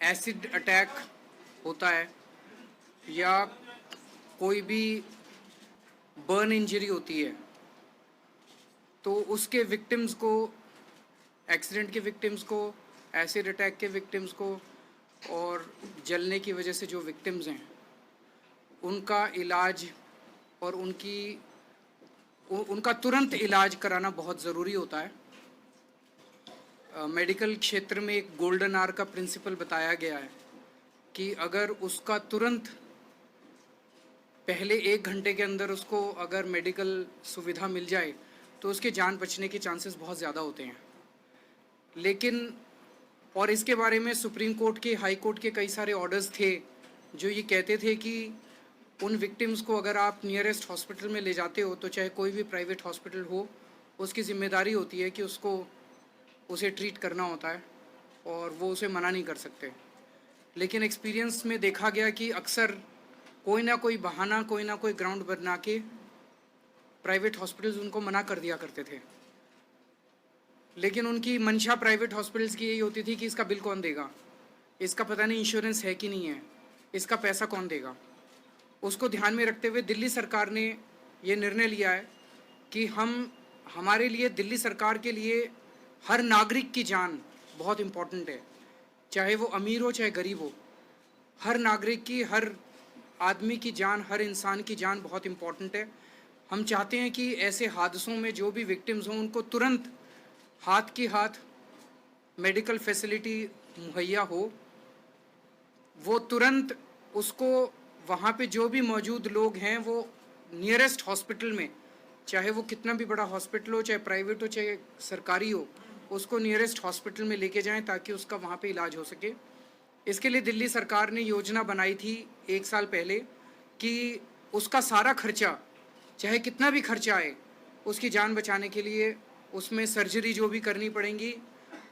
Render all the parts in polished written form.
Acid attack होता है या कोई भी बर्न इंजरी होती है तो उसके विक्टिम्स को, एक्सीडेंट के विक्टिम्स को, एसिड अटैक के विक्टिम्स को और जलने की वजह से जो विक्टिम्स हैं उनका इलाज और उनका तुरंत इलाज कराना बहुत ज़रूरी होता है। मेडिकल क्षेत्र में एक गोल्डन आवर का प्रिंसिपल बताया गया है कि अगर उसका तुरंत पहले 1 घंटे के अंदर उसको अगर मेडिकल सुविधा मिल जाए तो उसके जान बचने के चांसेस बहुत ज़्यादा होते हैं। लेकिन और इसके बारे में सुप्रीम कोर्ट के, हाई कोर्ट के कई सारे ऑर्डर्स थे जो ये कहते थे कि उन विक्टिम्स को अगर आप नियरेस्ट हॉस्पिटल में ले जाते हो तो चाहे कोई भी प्राइवेट हॉस्पिटल हो, उसकी ज़िम्मेदारी होती है कि उसे ट्रीट करना होता है और वो उसे मना नहीं कर सकते। लेकिन एक्सपीरियंस में देखा गया कि अक्सर कोई ना कोई बहाना, कोई ना कोई ग्राउंड बना के प्राइवेट हॉस्पिटल्स उनको मना कर दिया करते थे। लेकिन उनकी मंशा प्राइवेट हॉस्पिटल्स की यही होती थी कि इसका बिल कौन देगा, इसका पता नहीं इंश्योरेंस है कि नहीं है, इसका पैसा कौन देगा। उसको ध्यान में रखते हुए दिल्ली सरकार ने ये निर्णय लिया है कि हमारे लिए, दिल्ली सरकार के लिए हर नागरिक की जान बहुत इम्पोर्टेंट है, चाहे वो अमीर हो चाहे गरीब हो। हर नागरिक की, हर आदमी की जान, हर इंसान की जान बहुत इम्पोर्टेंट है। हम चाहते हैं कि ऐसे हादसों में जो भी विक्टिम्स हों उनको तुरंत हाथ की हाथ मेडिकल फैसिलिटी मुहैया हो, वो तुरंत उसको वहाँ पे जो भी मौजूद लोग हैं वो नियरेस्ट हॉस्पिटल में, चाहे वो कितना भी बड़ा हॉस्पिटल हो, चाहे प्राइवेट हो चाहे सरकारी हो, उसको नियरेस्ट हॉस्पिटल में लेके जाएं ताकि उसका वहाँ पे इलाज हो सके। इसके लिए दिल्ली सरकार ने योजना बनाई थी 1 साल पहले कि उसका सारा खर्चा, चाहे कितना भी खर्चा आए, उसकी जान बचाने के लिए उसमें सर्जरी जो भी करनी पड़ेगी,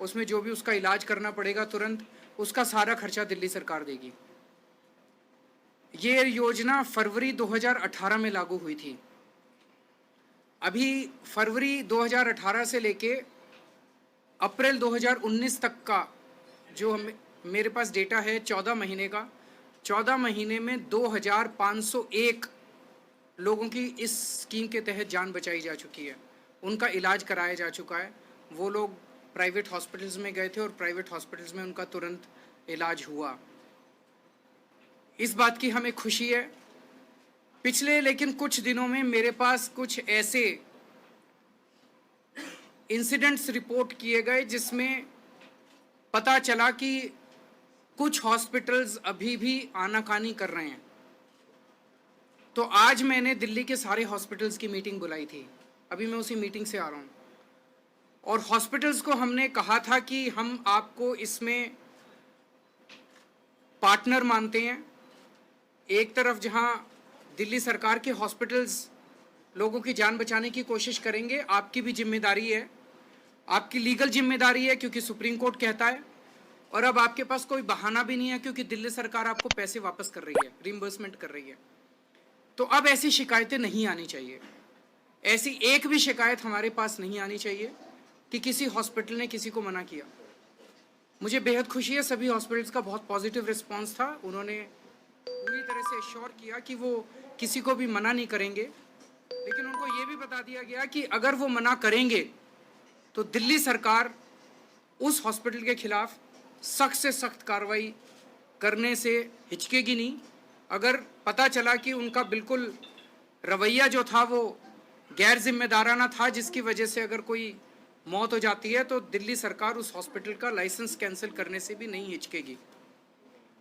उसमें जो भी उसका इलाज करना पड़ेगा तुरंत, उसका सारा खर्चा दिल्ली सरकार देगी। ये योजना फरवरी 2018 में लागू हुई थी। अभी फरवरी 2018 से लेके अप्रैल 2019 तक का जो मेरे पास डेटा है 14 महीने का, 14 महीने में 2501 लोगों की इस स्कीम के तहत जान बचाई जा चुकी है, उनका इलाज कराया जा चुका है। वो लोग प्राइवेट हॉस्पिटल्स में गए थे और प्राइवेट हॉस्पिटल्स में उनका तुरंत इलाज हुआ। इस बात की हमें खुशी है। पिछले लेकिन कुछ दिनों में मेरे पास कुछ ऐसे इंसिडेंट्स रिपोर्ट किए गए जिसमें पता चला कि कुछ हॉस्पिटल्स अभी भी आनाकानी कर रहे हैं। तो आज मैंने दिल्ली के सारे हॉस्पिटल्स की मीटिंग बुलाई थी, अभी मैं उसी मीटिंग से आ रहा हूँ। और हॉस्पिटल्स को हमने कहा था कि हम आपको इसमें पार्टनर मानते हैं। एक तरफ जहाँ दिल्ली सरकार के हॉस्पिटल्स लोगों की जान बचाने की कोशिश करेंगे, आपकी भी जिम्मेदारी है, आपकी लीगल जिम्मेदारी है क्योंकि सुप्रीम कोर्ट कहता है, और अब आपके पास कोई बहाना भी नहीं है क्योंकि दिल्ली सरकार आपको पैसे वापस कर रही है, रिम्बर्समेंट कर रही है। तो अब ऐसी शिकायतें नहीं आनी चाहिए, ऐसी एक भी शिकायत हमारे पास नहीं आनी चाहिए कि किसी हॉस्पिटल ने किसी को मना किया। मुझे बेहद खुशी है, सभी हॉस्पिटल्स का बहुत पॉजिटिव रिस्पांस था। उन्होंने पूरी तरह से एश्योर किया कि वो किसी को भी मना नहीं करेंगे, लेकिन उनको ये भी बता दिया गया कि अगर वो मना करेंगे तो दिल्ली सरकार उस हॉस्पिटल के खिलाफ सख्त से सख्त कार्रवाई करने से हिचकेगी नहीं। अगर पता चला कि उनका बिल्कुल रवैया जो था वो गैर जिम्मेदाराना था, जिसकी वजह से अगर कोई मौत हो जाती है, तो दिल्ली सरकार उस हॉस्पिटल का लाइसेंस कैंसिल करने से भी नहीं हिचकेगी।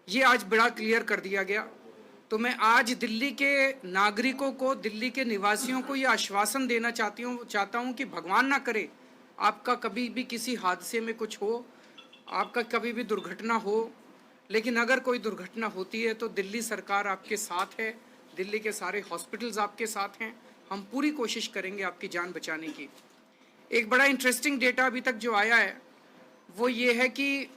ये आज बड़ा क्लियर कर दिया गया। तो मैं आज दिल्ली के नागरिकों को, दिल्ली के निवासियों को ये आश्वासन देना चाहता हूँ कि भगवान ना करे आपका कभी भी किसी हादसे में कुछ हो, आपका कभी भी दुर्घटना हो, लेकिन अगर कोई दुर्घटना होती है तो दिल्ली सरकार आपके साथ है, दिल्ली के सारे हॉस्पिटल्स आपके साथ हैं। हम पूरी कोशिश करेंगे आपकी जान बचाने की। एक बड़ा इंटरेस्टिंग डेटा अभी तक जो आया है वो ये है कि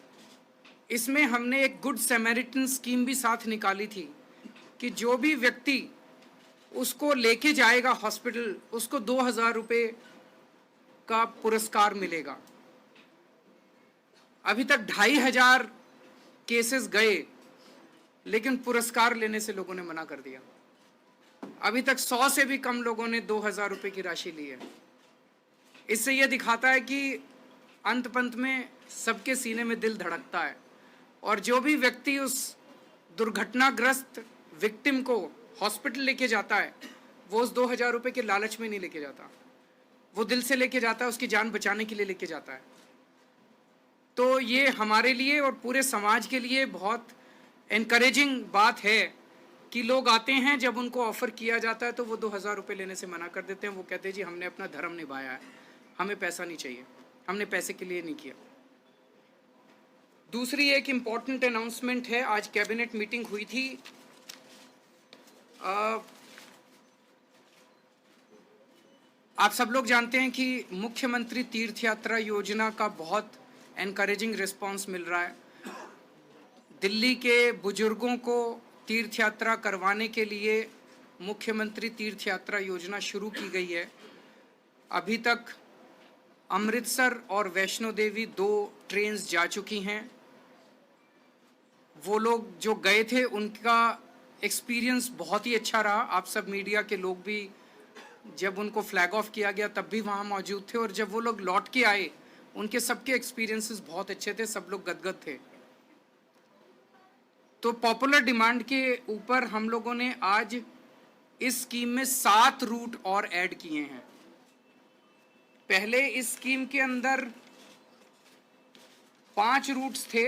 इसमें हमने एक गुड सैमरिटन स्कीम भी साथ निकाली थी कि जो भी व्यक्ति उसको लेके जाएगा हॉस्पिटल, उसको 2000 रुपये का पुरस्कार मिलेगा। अभी तक 2500 केसेस गए, लेकिन पुरस्कार लेने से लोगों ने मना कर दिया। अभी तक 100 से भी कम लोगों ने 2,000 रुपये की राशि ली है। इससे यह दिखाता है कि अंत पंत में सबके सीने में दिल धड़कता है, और जो भी व्यक्ति उस दुर्घटनाग्रस्त विक्टिम को हॉस्पिटल लेके जाता है, वो उस 2,000 रुपये के लालच में नहीं लेके जाता, वो दिल से लेके जाता है, उसकी जान बचाने के लिए लेके जाता है। तो ये हमारे लिए और पूरे समाज के लिए बहुत एनकरेजिंग बात है कि लोग आते हैं, जब उनको ऑफर किया जाता है तो वो 2,000 रुपये लेने से मना कर देते हैं। वो कहते हैं जी हमने अपना धर्म निभाया है, हमें पैसा नहीं चाहिए, हमने पैसे के लिए नहीं किया। दूसरी एक इम्पॉर्टेंट अनाउंसमेंट है, आज कैबिनेट मीटिंग हुई थी। आप सब लोग जानते हैं कि मुख्यमंत्री तीर्थ यात्रा योजना का बहुत एनकरेजिंग रिस्पांस मिल रहा है। दिल्ली के बुजुर्गों को तीर्थ यात्रा करवाने के लिए मुख्यमंत्री तीर्थ यात्रा योजना शुरू की गई है। अभी तक अमृतसर और वैष्णो देवी 2 ट्रेन्स जा चुकी हैं। वो लोग जो गए थे उनका एक्सपीरियंस बहुत ही अच्छा रहा। आप सब मीडिया के लोग भी, जब उनको फ्लैग ऑफ किया गया तब भी वहाँ मौजूद थे, और जब वो लोग लौट के आए उनके सबके एक्सपीरियंसेस बहुत अच्छे थे, सब लोग गदगद थे। तो पॉपुलर डिमांड के ऊपर हम लोगों ने आज इस स्कीम में 7 रूट और ऐड किए हैं। पहले इस स्कीम के अंदर 5 रूट्स थे।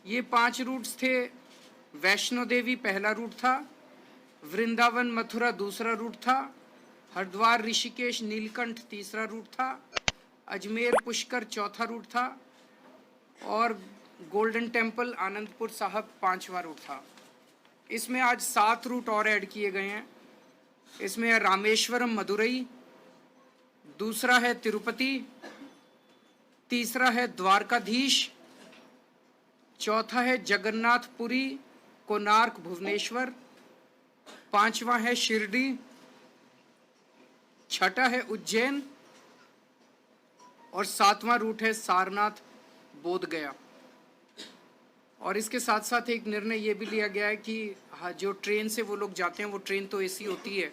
ये 5 रूट्स थे, वैष्णो देवी पहला रूट था, वृंदावन मथुरा दूसरा रूट था, हरिद्वार ऋषिकेश नीलकंठ तीसरा रूट था, अजमेर पुष्कर चौथा रूट था, और गोल्डन टेम्पल आनंदपुर साहब 5वां रूट था। इसमें आज 7 रूट और ऐड किए गए हैं। इसमें है रामेश्वरम मदुरई, दूसरा है तिरुपति, तीसरा है द्वारकाधीश, चौथा है जगन्नाथपुरी कोणार्क भुवनेश्वर, 5वां है शिरडी, छठा है उज्जैन, और 7वां रूट है सारनाथ बोध गया। और इसके साथ साथ एक निर्णय ये भी लिया गया है कि जो ट्रेन से वो लोग जाते हैं, वो ट्रेन तो एसी होती है,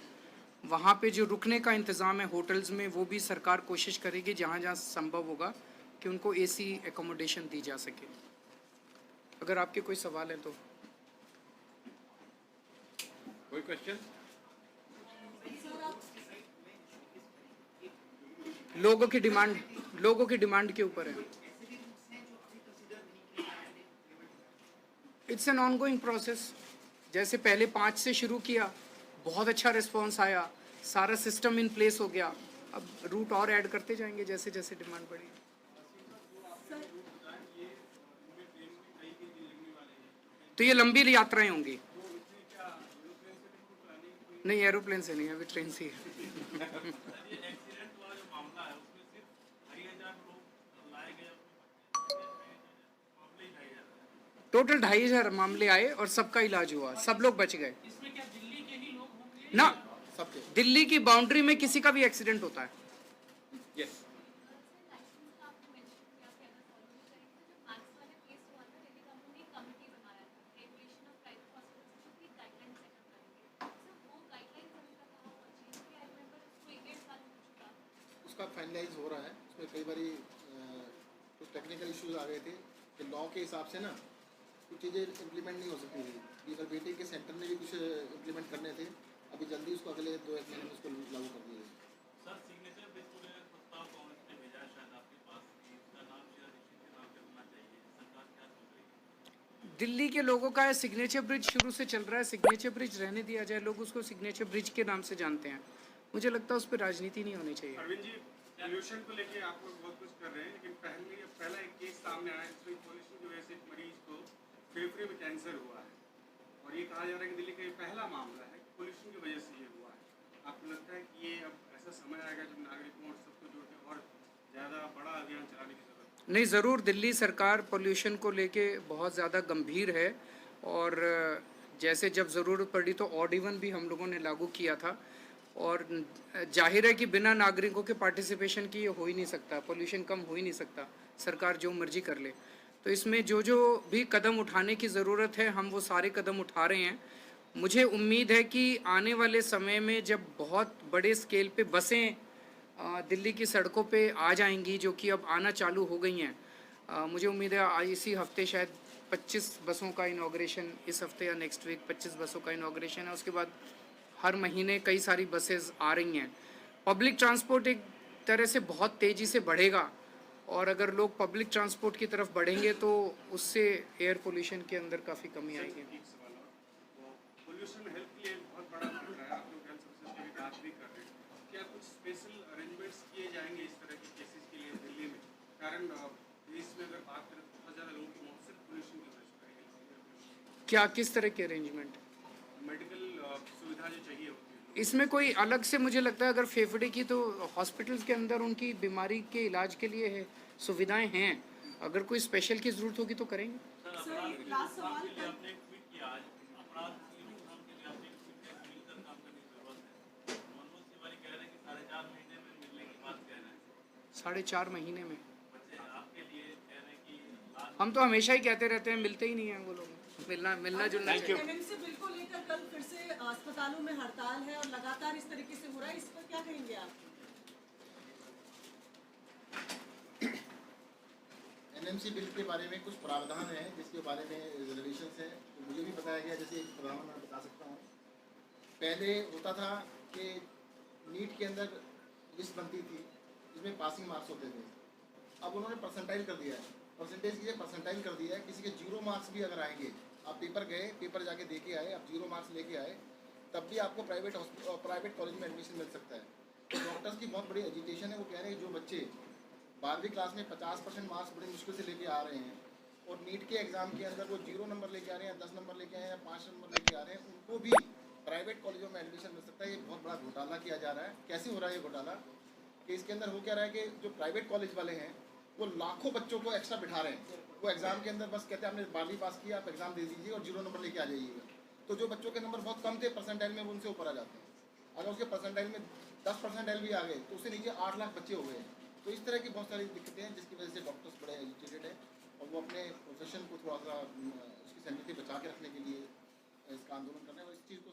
वहाँ पे जो रुकने का इंतज़ाम है होटल्स में, वो भी सरकार कोशिश करेगी जहाँ जहाँ संभव होगा कि उनको एसी एकोमोडेशन दी जा सके। अगर आपके कोई सवाल है तो। कोई क्वेश्चन? लोगों की डिमांड के ऊपर है। It's an ongoing process. जैसे पहले 5 से शुरू किया, बहुत अच्छा रिस्पांस आया, सारा सिस्टम इन प्लेस हो गया, अब रूट और ऐड करते जाएंगे जैसे जैसे डिमांड बढ़ी। तो ये लंबी यात्राएं होंगी। नहीं, एरोप्लेन से नहीं, अभी ट्रेन से ही है। टोटल 2,500 मामले आए और सबका इलाज हुआ, सब लोग बच गए। इसमें क्या दिल्ली के ही लोग होंगे? ना, सबके? दिल्ली की बाउंड्री में किसी का भी एक्सीडेंट होता है। यस। उसका फाइनलाइज हो रहा है। उसमें कई बारी कुछ टेक्निकल इश्यूज आ गए थे कि लॉ के हिसाब से ना कुछ चीज़ें इम्प्लीमेंट नहीं हो सकती थी। यूनिवर्सिटी के सेंटर में भी कुछ इम्प्लीमेंट करने थे, अभी जल्दी उसको अगले 2-1 महीने में उसको लागू कर दिए। सर, सिग्नेचर ब्रिज को लेकर प्रस्ताव कांग्रेस ने भेजा है शायद आपके पास कि इसका नाम शीला दीक्षित के नाम पे होना चाहिए, सरकार क्या सोच रही है? दिल्ली के लोगों का सिग्नेचर ब्रिज शुरू से चल रहा है, सिग्नेचर ब्रिज रहने दिया जाए, लोग उसको सिग्नेचर ब्रिज के नाम से जानते हैं। मुझे लगता है उस पर राजनीति नहीं होनी चाहिए। अरविंद जी, पोल्यूशन को लेके आप लोग बहुत कुछ कर रहे हैं, लेकिन पहला एक केस सामने आया जिसमें पोल्यूशन की वजह से एक मरीज को फेफड़े में कैंसर हुआ है, और ये कहा जा रहा है कि दिल्ली का ये पहला मामला है कि पोल्यूशन की वजह से ये हुआ है। आपको लगता है कि ये अब ऐसा समय आएगा जब नागरिकों और सबको जोड़ के और ज़्यादा बड़ा अभियान चलाने की जरूरत? नहीं, ज़रूर दिल्ली सरकार पोल्यूशन को लेके बहुत ज़्यादा गंभीर है, और जैसे जब ज़रूरत पड़ी तो ऑड इवन भी हम लोगों ने लागू किया था, और जाहिर है कि बिना नागरिकों के पार्टिसिपेशन की ये हो ही नहीं सकता, पोल्यूशन कम हो ही नहीं सकता, सरकार जो मर्जी कर ले। तो इसमें जो जो भी कदम उठाने की ज़रूरत है हम वो सारे कदम उठा रहे हैं। मुझे उम्मीद है कि आने वाले समय में जब बहुत बड़े स्केल पे बसें दिल्ली की सड़कों पे आ जाएंगी, जो कि अब आना चालू हो गई हैं, मुझे उम्मीद है इसी हफ्ते शायद 25 बसों का इनॉग्रेशन, इस हफ्ते या नेक्स्ट वीक 25 बसों का इनॉग्रेशन है। उसके बाद हर महीने कई सारी बसेस आ रही हैं। पब्लिक ट्रांसपोर्ट एक तरह से बहुत तेज़ी से बढ़ेगा, और अगर लोग पब्लिक ट्रांसपोर्ट की तरफ बढ़ेंगे तो उससे एयर पोल्यूशन के अंदर काफ़ी कमी आएगी। एक सवाल और पोल्यूशन हेल्थ के लिए बहुत बड़ा खतरा है, आप लोग हेल्थ सर्विसेज की बात भी कर रहे हैं, क्या कुछ स्पेशल अरेंजमेंट्स किए जाएंगे इस तरह के केसेस के लिए दिल्ली में? कारण देश में अगर बात करें तो बहुत ज़्यादा लोगों की मौत सिर्फ पोल्यूशन की वजह से हो रही है। क्या किस तरह के अरेंजमेंट? मेडिकल सुविधा जो चाहिए होती है इसमें कोई अलग से, मुझे लगता है अगर फेफड़े की, तो हॉस्पिटल्स के अंदर उनकी बीमारी के इलाज के लिए है, सुविधाएं हैं। अगर कोई स्पेशल की ज़रूरत होगी तो करेंगे। सर, अपराध की रोकथाम के लिए आपने एक ट्वीट किया आज, अपराध की रोकथाम के लिए आपने एक ट्वीट किया, मिलकर काम करने की जरूरत है। मनोज तिवारी कह रहे हैं कि 4.5 महीने में मिलने की बात कह रहे हैं। 4.5 महीने में? बच्चे आपके लिए कह रहे हैं कि हम तो हमेशा ही कहते रहते हैं, मिलते ही नहीं हैं वो लोग। मिलना जुलना चाहिए। एमएमसी बिल को लेकर कल फिर से अस्पतालों में हड़ताल है और लगातार इस तरीके से हो रहा है, इस पर क्या कहेंगे आप? एनएमसी बिल के बारे में कुछ प्रावधान है जिसके बारे में रिजर्वेशन है, तो मुझे भी बताया गया। जैसे एक प्रावधान मैं बता सकता हूँ। पहले होता था कि नीट के अंदर लिस्ट बनती थी जिसमें पासिंग मार्क्स होते थे। अब उन्होंने परसेंटाइल कर दिया है, परसेंटेज की परसेंटाइल कर दिया है। किसी के 0 मार्क्स भी अगर आएंगे, आप पेपर गए, पेपर जाके दे के आए, आप 0 मार्क्स लेके आए, तब भी आपको प्राइवेट कॉलेज में एडमिशन मिल सकता है। तो डॉक्टर्स की बहुत बड़ी एजुटेशन है। वो कह रहे हैं जो बच्चे 12वीं क्लास में 50% मार्क्स बड़ी मुश्किल से लेके आ रहे हैं और नीट के एग्ज़ाम के अंदर वो 0 नंबर लेके आ रहे हैं, 10 नंबर लेके आए हैं या 5 नंबर लेके आ रहे हैं, उनको भी प्राइवेट कॉलेजों में एडमिशन मिल सकता है। ये बहुत बड़ा घोटाला किया जा रहा है। कैसे हो रहा है ये घोटाला? कि इसके अंदर हो क्या रहा है कि जो प्राइवेट कॉलेज वाले हैं वो लाखों बच्चों को एक्स्ट्रा बिठा रहे हैं। वो एग्ज़ाम के अंदर बस कहते हैं आपने 12वीं पास किया, आप एग्ज़ाम दे दीजिए और 0 नंबर लेके आ जाइएगा। तो जो बच्चों के नंबर बहुत कम थे परसेंटाइल में, वो उनसे ऊपर आ जाते हैं। अगर उसके परसेंटाइल में 10 परसेंटाइल भी आ गए तो उससे नीचे 8 लाख बच्चे हो गए हैं। तो इस तरह की बहुत सारी दिक्कतें हैं जिसकी वजह से डॉक्टर्स बड़े एजुकेटेड हैं और वो अपने प्रोफेशन को थोड़ा सा उसकी सैनिटी बचा के रखने के लिए इसका आंदोलन कर रहे हैं और इस चीज़ को